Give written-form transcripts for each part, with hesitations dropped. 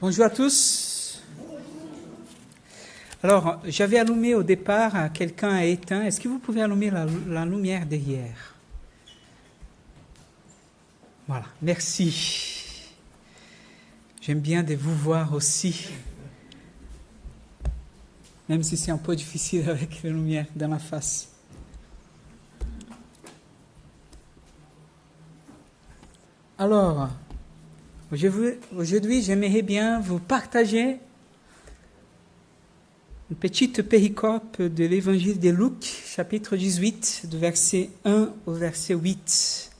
Bonjour à tous. Alors, j'avais allumé au départ, quelqu'un a éteint. Est-ce que vous pouvez allumer la lumière derrière? Voilà, merci. J'aime bien de vous voir aussi, même si c'est un peu difficile avec la lumière dans la face. Alors, aujourd'hui, j'aimerais bien vous partager une petite péricope de l'évangile de Luc, chapitre 18, du verset 1 au verset 8.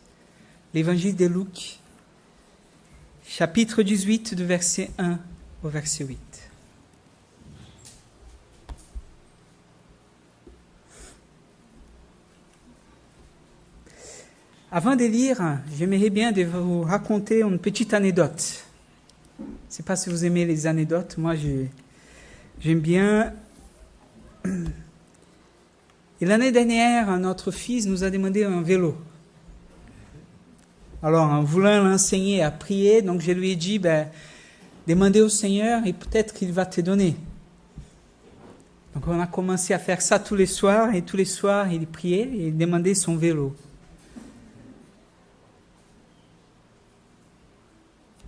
L'évangile de Luc, chapitre 18, du verset 1 au verset 8. Avant de lire, j'aimerais bien de vous raconter une petite anecdote. Je ne sais pas si vous aimez les anecdotes, moi j'aime bien. Et l'année dernière, notre fils nous a demandé un vélo. Alors, en voulant l'enseigner à prier, donc je lui ai dit, demandez au Seigneur et peut-être qu'il va te donner. Donc on a commencé à faire ça tous les soirs, et tous les soirs il priait et il demandait son vélo.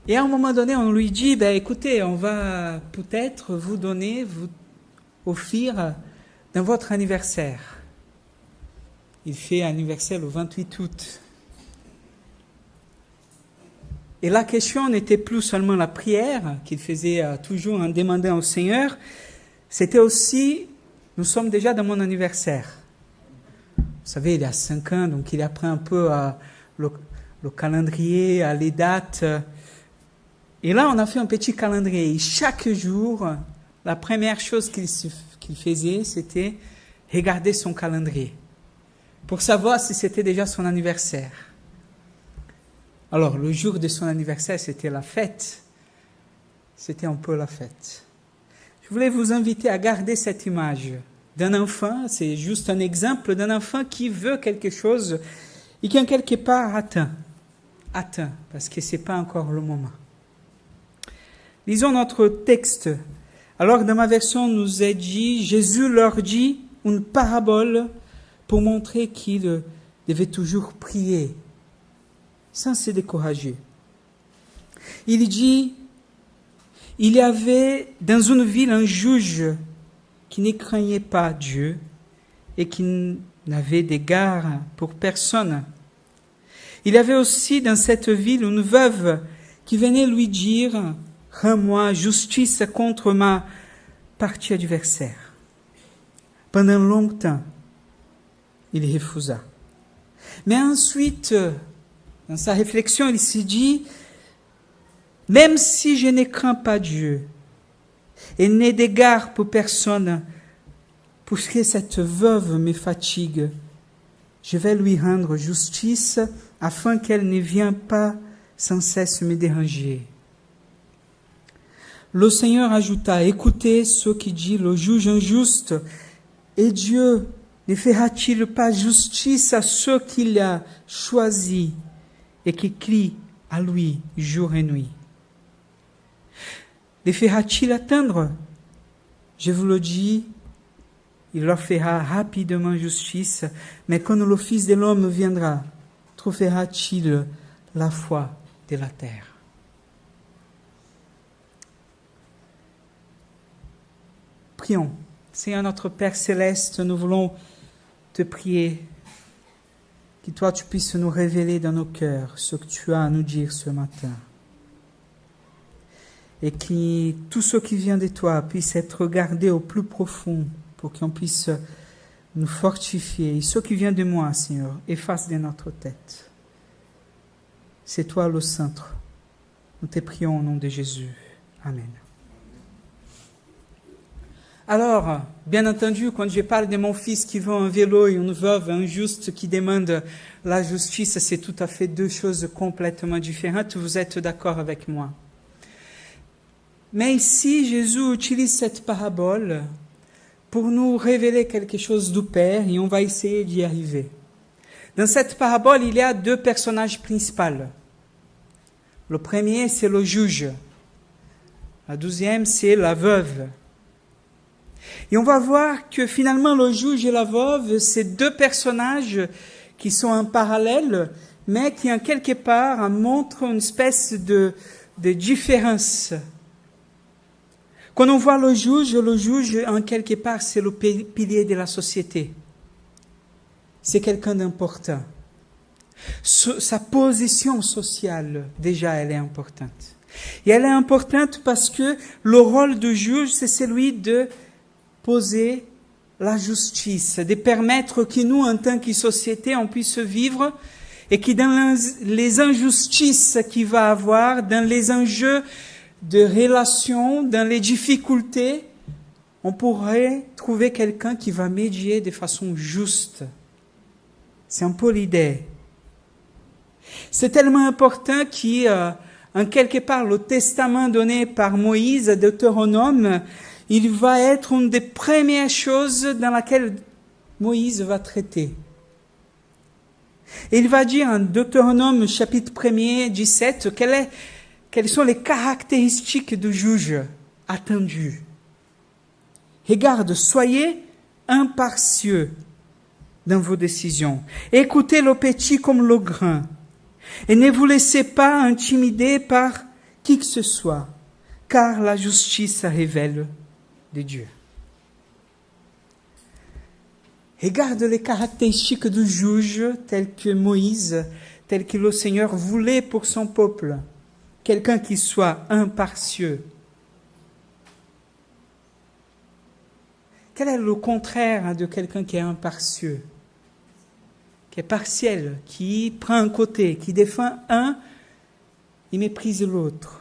Et à un moment donné, on lui dit, écoutez, on va peut-être vous offrir dans votre anniversaire. Il fait anniversaire le 28 août. Et la question n'était plus seulement la prière qu'il faisait toujours en demandant au Seigneur, c'était aussi, nous sommes déjà dans mon anniversaire. Vous savez, il y a 5 ans, donc il apprend un peu le calendrier, les dates. Et là, on a fait un petit calendrier. Et chaque jour, la première chose qu'il faisait, c'était regarder son calendrier pour savoir si c'était déjà son anniversaire. Alors, le jour de son anniversaire, c'était la fête. C'était un peu la fête. Je voulais vous inviter à garder cette image d'un enfant. C'est juste un exemple d'un enfant qui veut quelque chose et qui, en quelque part, atteint, parce que ce n'est pas encore le moment. Lisons notre texte. Alors, dans ma version, on nous est dit, Jésus leur dit une parabole pour montrer qu'il devait toujours prier, sans se décourager. Il dit, il y avait dans une ville un juge qui ne craignait pas Dieu et qui n'avait d'égard pour personne. Il y avait aussi dans cette ville une veuve qui venait lui dire, rends-moi justice contre ma partie adversaire. Pendant longtemps, il refusa. Mais ensuite, dans sa réflexion, il s'est dit, même si je ne crains pas Dieu et n'ai d'égard pour personne, puisque cette veuve me fatigue, je vais lui rendre justice afin qu'elle ne vienne pas sans cesse me déranger. Le Seigneur ajouta, écoutez ce qui dit le juge injuste, et Dieu ne fera-t-il pas justice à ceux qu'il a choisis et qui crient à lui jour et nuit? Les fera-t-il attendre? Je vous le dis, il leur fera rapidement justice, mais quand le Fils de l'homme viendra, trouvera-t-il la foi de la terre? Prions. Seigneur notre Père Céleste, nous voulons te prier que toi tu puisses nous révéler dans nos cœurs ce que tu as à nous dire ce matin. Et que tout ce qui vient de toi puisse être gardé au plus profond pour qu'on puisse nous fortifier. Et ce qui vient de moi, Seigneur, efface de notre tête. C'est toi le centre. Nous te prions au nom de Jésus. Amen. Alors, bien entendu, quand je parle de mon fils qui veut un vélo et une veuve injuste qui demande la justice, c'est tout à fait deux choses complètement différentes. Vous êtes d'accord avec moi? Mais ici, Jésus utilise cette parabole pour nous révéler quelque chose du Père et on va essayer d'y arriver. Dans cette parabole, il y a 2 personnages principaux. Le premier, c'est le juge. La 12e, c'est la veuve. Et on va voir que finalement le juge et la veuve, c'est deux personnages qui sont en parallèle, mais qui en quelque part montrent une espèce de différence. Quand on voit le juge en quelque part, c'est le pilier de la société. C'est quelqu'un d'important. Sa position sociale, déjà, elle est importante. Et elle est importante parce que le rôle du juge, c'est celui de poser la justice, de permettre que nous, en tant que société, on puisse vivre et que dans les injustices qu'il va avoir, dans les enjeux de relations, dans les difficultés, on pourrait trouver quelqu'un qui va médier de façon juste. C'est un peu l'idée. C'est tellement important qu'en quelque part, le testament donné par Moïse, Deutéronome, il va être une des premières choses dans laquelle Moïse va traiter. Et il va dire en Deutéronome chapitre 1er, 17, quelles sont les caractéristiques du juge attendu. Regarde, soyez impartiaux dans vos décisions. Écoutez le petit comme le grand. Et ne vous laissez pas intimider par qui que ce soit, car la justice révèle de Dieu. Regarde les caractéristiques du juge telles que Moïse, telles que le Seigneur voulait pour son peuple. Quelqu'un qui soit impartial. Quel est le contraire de quelqu'un qui est impartial? Qui est partiel, qui prend un côté, qui défend un et méprise l'autre.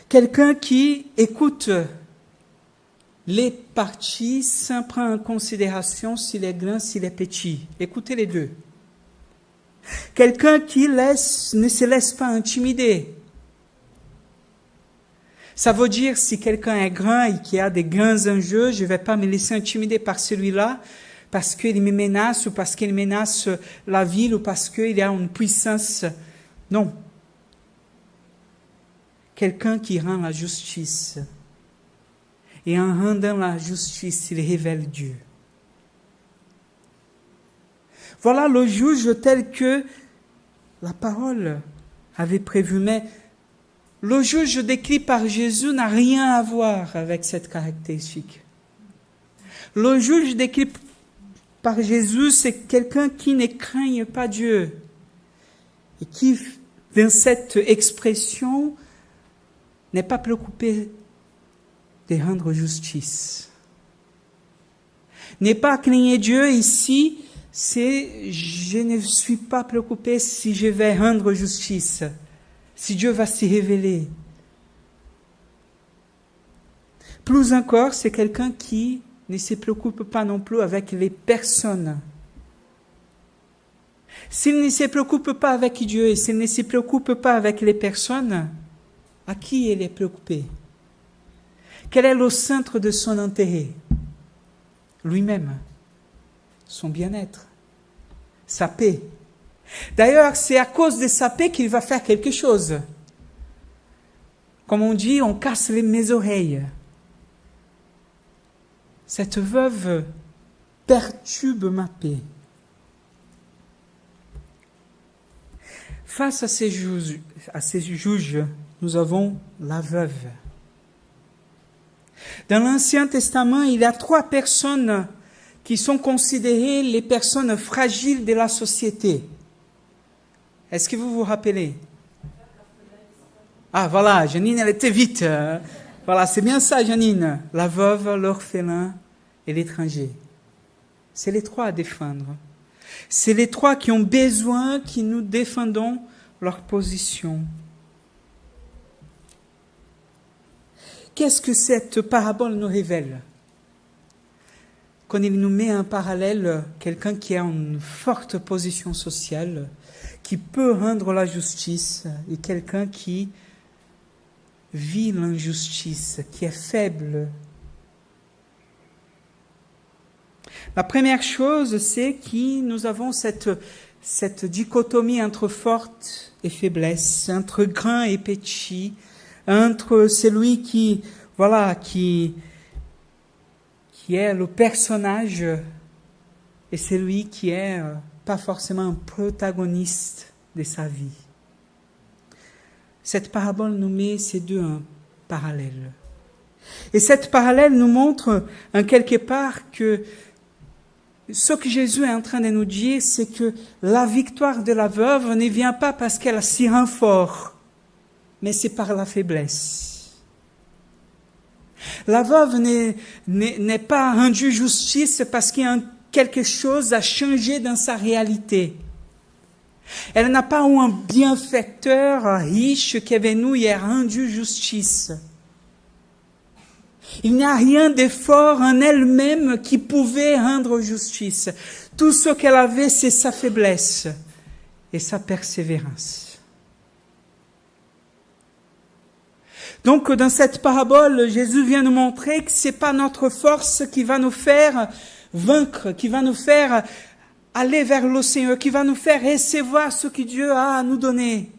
Quelqu'un qui écoute les parties sans prendre en considération s'il est grand, s'il est petit. Écoutez les deux. Quelqu'un qui ne se laisse pas intimider. Ça veut dire, si quelqu'un est grand et qui a des grands enjeux, je ne vais pas me laisser intimider par celui-là, parce qu'il me menace, ou parce qu'il menace la ville, ou parce qu'il a une puissance. Non. Quelqu'un qui rend la justice. Et en rendant la justice, il révèle Dieu. Voilà le juge tel que la parole avait prévu. Mais le juge décrit par Jésus n'a rien à voir avec cette caractéristique. Le juge décrit par Jésus, c'est quelqu'un qui ne craigne pas Dieu. Et qui, dans cette expression, n'est pas préoccupé de rendre justice. N'est pas craigner Dieu ici, c'est je ne suis pas préoccupé si je vais rendre justice, si Dieu va s'y révéler. Plus encore, c'est quelqu'un qui ne se préoccupe pas non plus avec les personnes. S'il ne se préoccupe pas avec Dieu et s'il ne se préoccupe pas avec les personnes, à qui il est préoccupé? Quel est le centre de son intérêt? Lui-même, son bien-être, sa paix. D'ailleurs, c'est à cause de sa paix qu'il va faire quelque chose. Comme on dit, on casse mes oreilles. Cette veuve perturbe ma paix. Face à ces juges, nous avons la veuve. Dans l'Ancien Testament, il y a 3 personnes qui sont considérées les personnes fragiles de la société. Est-ce que vous vous rappelez? Ah voilà, Janine, elle était vite. Voilà, c'est bien ça, Janine. La veuve, l'orphelin et l'étranger. C'est les 3 à défendre. C'est les 3 qui ont besoin que nous défendons leur position. Qu'est-ce que cette parabole nous révèle? Quand il nous met en parallèle quelqu'un qui a une forte position sociale, qui peut rendre la justice, et quelqu'un qui vit l'injustice, qui est faible. La première chose, c'est que nous avons cette dichotomie entre forte et faiblesse, entre grand et petit, entre celui qui est le personnage et celui qui est pas forcément un protagoniste de sa vie. Cette parabole nous met ces deux en parallèle. Et cette parallèle nous montre en quelque part que ce que Jésus est en train de nous dire, c'est que la victoire de la veuve ne vient pas parce qu'elle a si un fort, mais c'est par la faiblesse. La veuve n'est pas rendue justice parce qu'il y a quelque chose à changer dans sa réalité. Elle n'a pas un bienfaiteur riche qui est venu et a rendu justice. Il n'y a rien de fort en elle-même qui pouvait rendre justice. Tout ce qu'elle avait, c'est sa faiblesse et sa persévérance. Donc, dans cette parabole, Jésus vient nous montrer que c'est pas notre force qui va nous faire vaincre, qui va nous faire aller vers le Seigneur, qui va nous faire recevoir ce que Dieu a à nous donner.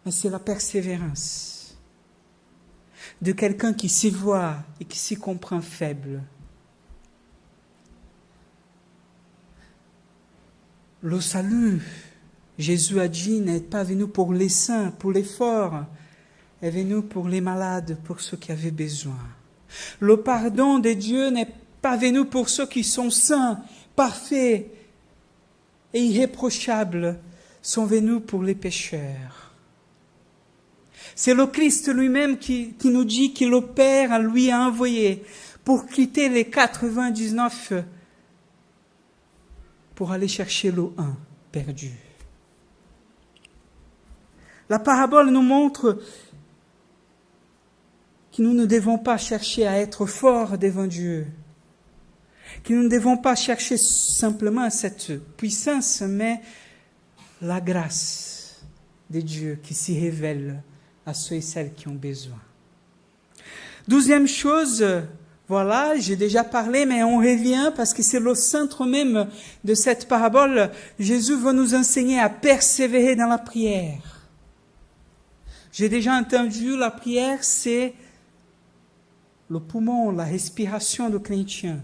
Mais c'est la persévérance de quelqu'un qui s'y voit et qui s'y comprend faible. Le salut, Jésus a dit, n'est pas venu pour les saints, pour les forts, est venu pour les malades, pour ceux qui avaient besoin. Le pardon de Dieu n'est pas venu pour ceux qui sont saints, parfaits et irréprochables, sont venus pour les pécheurs. C'est le Christ lui-même qui nous dit que le Père lui a envoyé pour quitter les 99 pour aller chercher le un perdu. La parabole nous montre que nous ne devons pas chercher à être forts devant Dieu, que nous ne devons pas chercher simplement cette puissance, mais la grâce de Dieu qui s'y révèle à ceux et celles qui ont besoin. 12e chose, voilà, j'ai déjà parlé, mais on revient parce que c'est le centre même de cette parabole. Jésus veut nous enseigner à persévérer dans la prière. J'ai déjà entendu, la prière, c'est le poumon, la respiration du chrétien.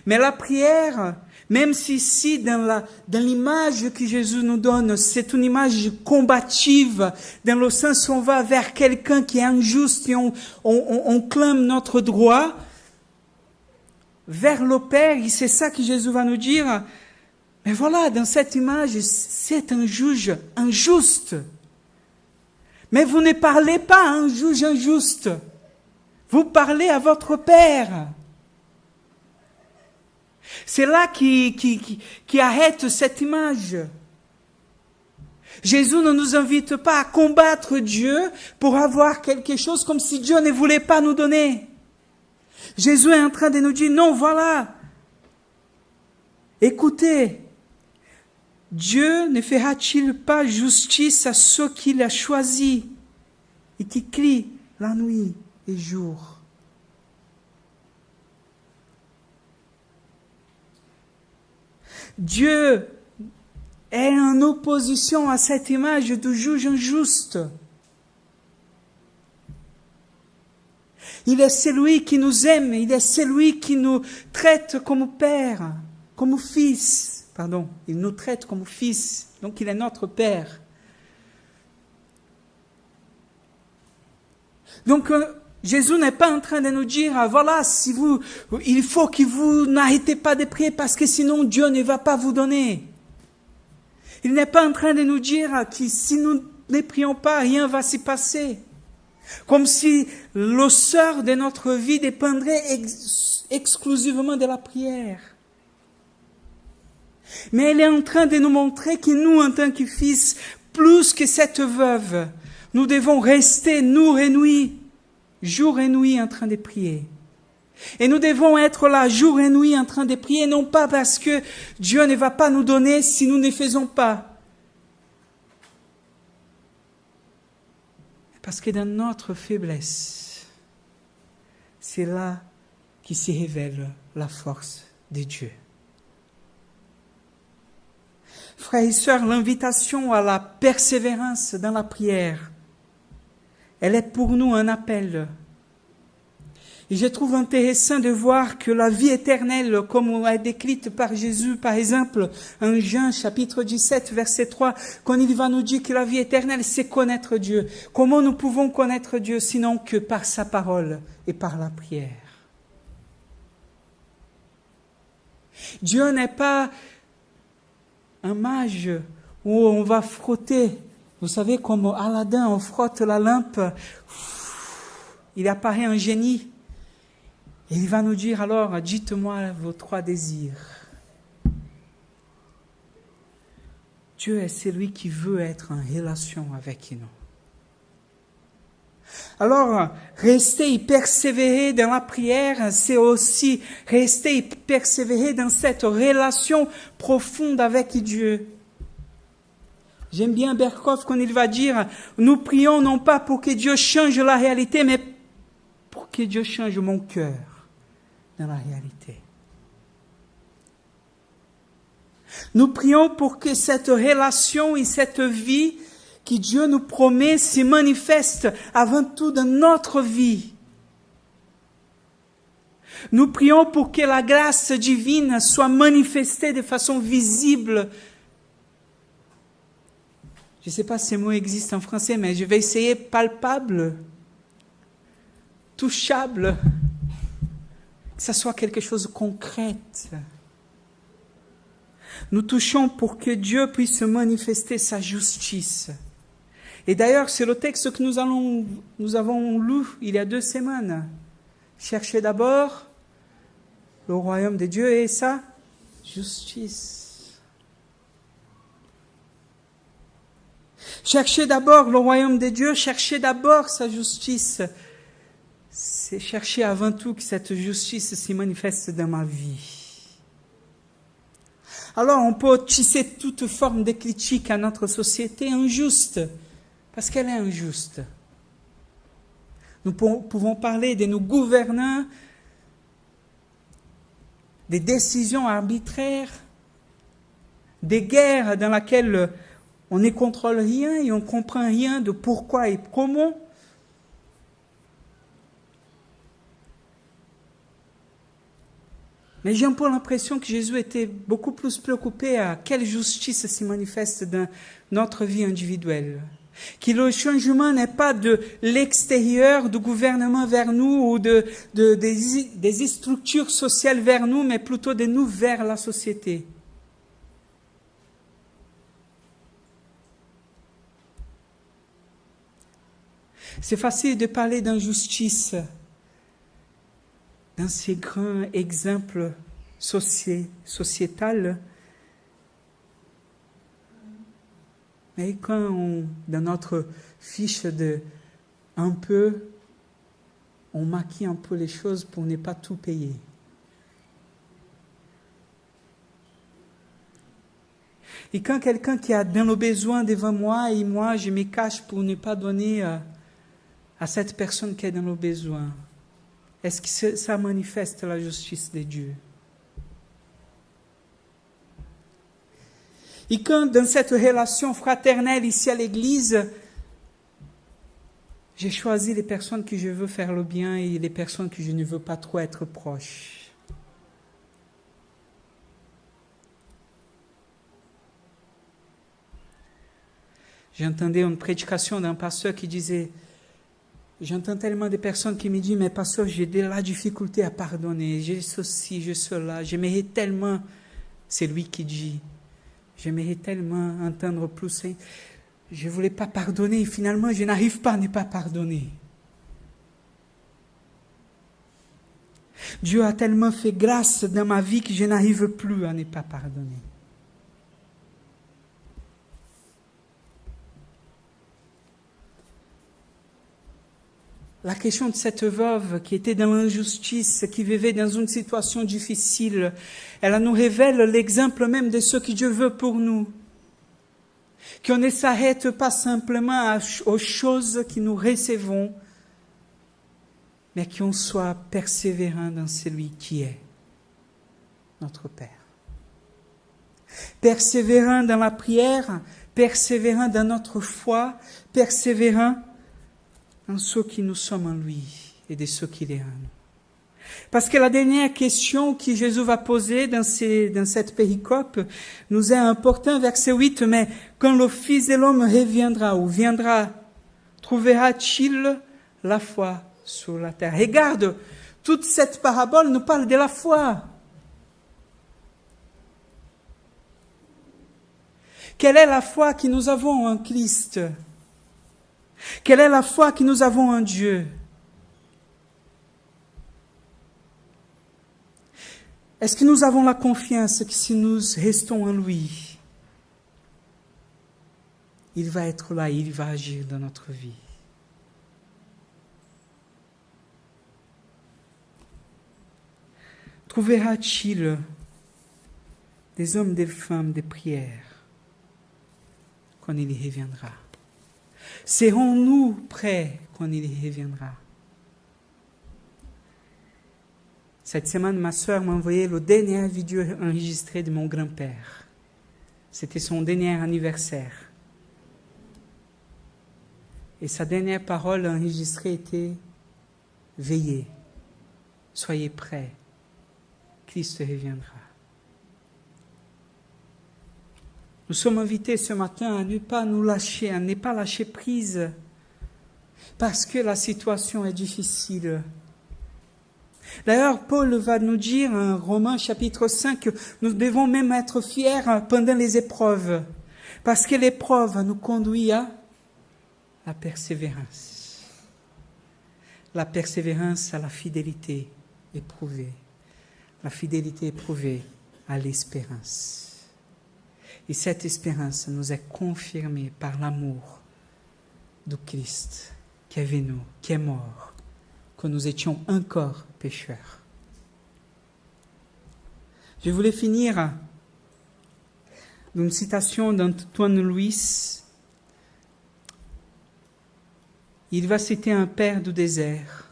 Mais la prière, même si ici, dans l'image que Jésus nous donne, c'est une image combative, dans le sens où on va vers quelqu'un qui est injuste et on clame notre droit, vers le Père, et c'est ça que Jésus va nous dire. Mais voilà, dans cette image, c'est un juge injuste. Mais vous ne parlez pas à un juge injuste. Vous parlez à votre Père. C'est là qui arrête cette image. Jésus ne nous invite pas à combattre Dieu pour avoir quelque chose comme si Dieu ne voulait pas nous donner. Jésus est en train de nous dire, non, voilà. Écoutez, Dieu ne fera-t-il pas justice à ceux qu'il a choisis et qui crient la nuit et jour? Dieu est en opposition à cette image du juge injuste. Il est celui qui nous aime, il est celui qui nous traite comme père, comme fils. Pardon, il nous traite comme fils, donc il est notre Père. Donc Jésus n'est pas en train de nous dire, voilà, il faut que vous n'arrêtez pas de prier parce que sinon Dieu ne va pas vous donner. Il n'est pas en train de nous dire que si nous ne prions pas, rien va s'y passer. Comme si le sort de notre vie dépendrait exclusivement de la prière. Mais elle est en train de nous montrer que nous, en tant que fils, plus que cette veuve, nous devons rester jour et nuit en train de prier. Et nous devons être là jour et nuit en train de prier, non pas parce que Dieu ne va pas nous donner si nous ne faisons pas. Parce que dans notre faiblesse, c'est là qui se révèle la force de Dieu. Frères frères et sœurs, l'invitation à la persévérance dans la prière, elle est pour nous un appel. Et je trouve intéressant de voir que la vie éternelle, comme on est décrite par Jésus, par exemple, en Jean chapitre 17, verset 3, quand il va nous dire que la vie éternelle, c'est connaître Dieu. Comment nous pouvons connaître Dieu sinon que par sa parole et par la prière? Dieu n'est pas un mage où on va frotter. Vous savez, comme Aladdin, on frotte la lampe, il apparaît un génie. Et il va nous dire alors, dites-moi vos 3 désirs. Dieu est celui qui veut être en relation avec nous. Alors, rester et persévérer dans la prière, c'est aussi rester et persévérer dans cette relation profonde avec Dieu. J'aime bien Berkhoff quand il va dire, nous prions non pas pour que Dieu change la réalité, mais pour que Dieu change mon cœur dans la réalité. Nous prions pour que cette relation et cette vie que Dieu nous promet se manifeste avant tout dans notre vie. Nous prions pour que la grâce divine soit manifestée de façon visible. Je ne sais pas si ce mot existe en français, mais je vais essayer palpable, touchable, que ce soit quelque chose de concret. Nous touchons pour que Dieu puisse manifester sa justice. Et d'ailleurs, c'est le texte que nous avons lu il y a 2 semaines. Cherchez d'abord le royaume de Dieu et sa justice. Cherchez d'abord le royaume de Dieu, cherchez d'abord sa justice. C'est chercher avant tout que cette justice se manifeste dans ma vie. Alors, on peut tisser toute forme de critique à notre société injuste, parce qu'elle est injuste. Nous pouvons parler de nos gouvernants, des décisions arbitraires, des guerres dans lesquelles on ne contrôle rien et on ne comprend rien de pourquoi et comment. Mais j'ai un peu l'impression que Jésus était beaucoup plus préoccupé à quelle justice se manifeste dans notre vie individuelle. Que le changement n'est pas de l'extérieur, du gouvernement vers nous ou des structures sociales vers nous, mais plutôt de nous vers la société. C'est facile de parler d'injustice dans ces grands exemples sociétals. Mais quand dans notre fiche de un peu, on maquille un peu les choses pour ne pas tout payer. Et quand quelqu'un qui a dans le besoin devant moi et moi, je me cache pour ne pas donner à cette personne qui est dans le besoin, est-ce que ça manifeste la justice de Dieu? Et quand dans cette relation fraternelle ici à l'église, j'ai choisi les personnes que je veux faire le bien et les personnes que je ne veux pas trop être proches. J'entendais une prédication d'un pasteur qui disait, j'entends tellement de personnes qui me disent, mais pasteur, j'ai de la difficulté à pardonner, j'ai ceci, j'ai cela, j'aimerais tellement, c'est lui qui dit, j'aimerais tellement entendre plus, je ne voulais pas pardonner et finalement je n'arrive pas à ne pas pardonner. Dieu a tellement fait grâce dans ma vie que je n'arrive plus à ne pas pardonner. La question de cette veuve qui était dans l'injustice, qui vivait dans une situation difficile, elle nous révèle l'exemple même de ce que Dieu veut pour nous. Qu'on ne s'arrête pas simplement aux choses que nous recevons, mais qu'on soit persévérant dans celui qui est notre Père. persévérant dans la prière, persévérant dans notre foi, persévérant en ce qui nous sommes en lui et de ce qu'il est en nous. Parce que la dernière question que Jésus va poser dans cette péricope nous est importante, verset 8, mais quand le Fils de l'homme reviendra ou viendra, trouvera-t-il la foi sur la terre? Regarde, toute cette parabole nous parle de la foi. Quelle est la foi que nous avons en Christ? Quelle est la foi que nous avons en Dieu? Est-ce que nous avons la confiance que si nous restons en lui, il va être là, il va agir dans notre vie? Trouvera-t-il des hommes, des femmes de prière quand il y reviendra? Serons-nous prêts quand il y reviendra? Cette semaine, ma soeur m'a envoyé le dernier vidéo enregistré de mon grand-père. C'était son dernier anniversaire. Et sa dernière parole enregistrée était « Veillez, soyez prêts, Christ reviendra ». Nous sommes invités ce matin à ne pas nous lâcher, à ne pas lâcher prise, parce que la situation est difficile. D'ailleurs, Paul va nous dire en Romains chapitre 5 que nous devons même être fiers pendant les épreuves, parce que l'épreuve nous conduit à la persévérance. La persévérance à la fidélité éprouvée. La fidélité éprouvée à l'espérance. Et cette espérance nous est confirmée par l'amour de Christ qui est venu, qui est mort, que nous étions encore pécheurs. Je voulais finir d'une citation d'Antoine Louis. Il va citer un père du désert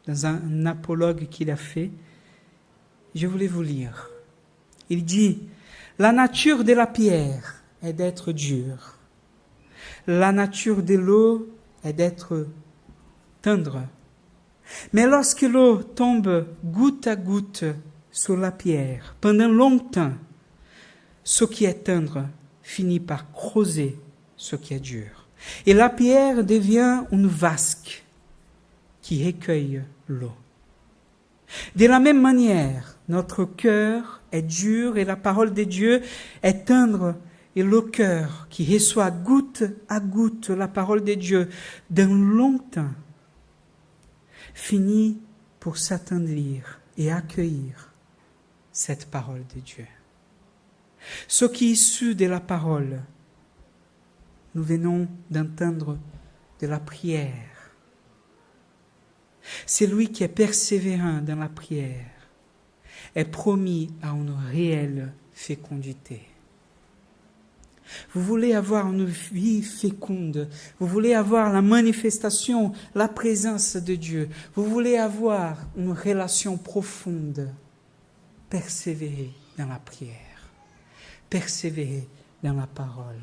dans un apologue qu'il a fait. Je voulais vous lire. Il dit « La nature de la pierre est d'être dure. La nature de l'eau est d'être tendre. Mais lorsque l'eau tombe goutte à goutte sur la pierre, pendant longtemps, ce qui est tendre finit par creuser ce qui est dur. Et la pierre devient une vasque qui recueille l'eau. De la même manière, notre cœur est dur et la parole de Dieu est tendre, et le cœur qui reçoit goutte à goutte la parole de Dieu dans longtemps finit pour s'attendrir et accueillir cette parole de Dieu. Ce qui est issu de la parole, nous venons d'entendre de la prière. Celui qui est persévérant dans la prière est promis à une réelle fécondité. Vous voulez avoir une vie féconde, vous voulez avoir la manifestation, la présence de Dieu, vous voulez avoir une relation profonde, persévérez dans la prière, persévérez dans la parole.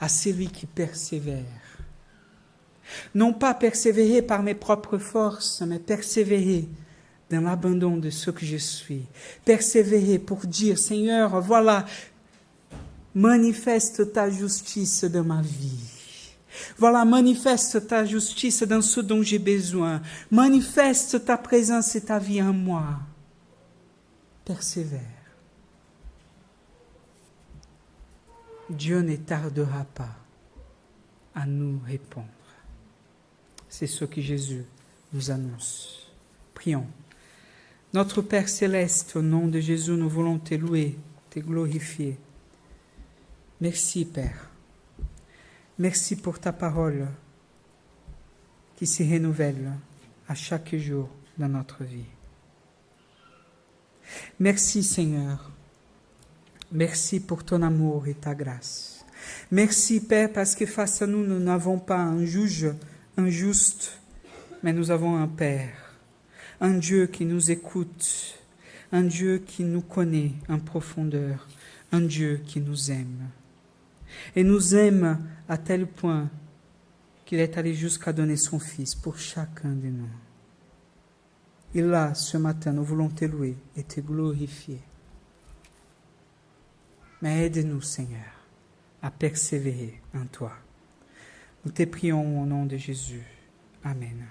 À celui qui persévère, non pas persévérer par mes propres forces, mais persévérer dans l'abandon de ce que je suis. Persévérer pour dire, Seigneur, voilà, manifeste ta justice dans ma vie. Voilà, manifeste ta justice dans ce dont j'ai besoin. Manifeste ta présence et ta vie en moi. Persévère. Dieu ne tardera pas à nous répondre. C'est ce que Jésus nous annonce. Prions. Notre Père céleste, au nom de Jésus, nous voulons te louer, te glorifier. Merci, Père. Merci pour ta parole qui se renouvelle à chaque jour dans notre vie. Merci, Seigneur. Merci pour ton amour et ta grâce. Merci, Père, parce que face à nous, nous n'avons pas un juge injuste, mais nous avons un Père. Un Dieu qui nous écoute, un Dieu qui nous connaît en profondeur, un Dieu qui nous aime. Et nous aime à tel point qu'il est allé jusqu'à donner son Fils pour chacun de nous. Et là, ce matin, nous voulons te louer et te glorifier. Mais aide-nous, Seigneur, à persévérer en toi. Nous te prions au nom de Jésus. Amen.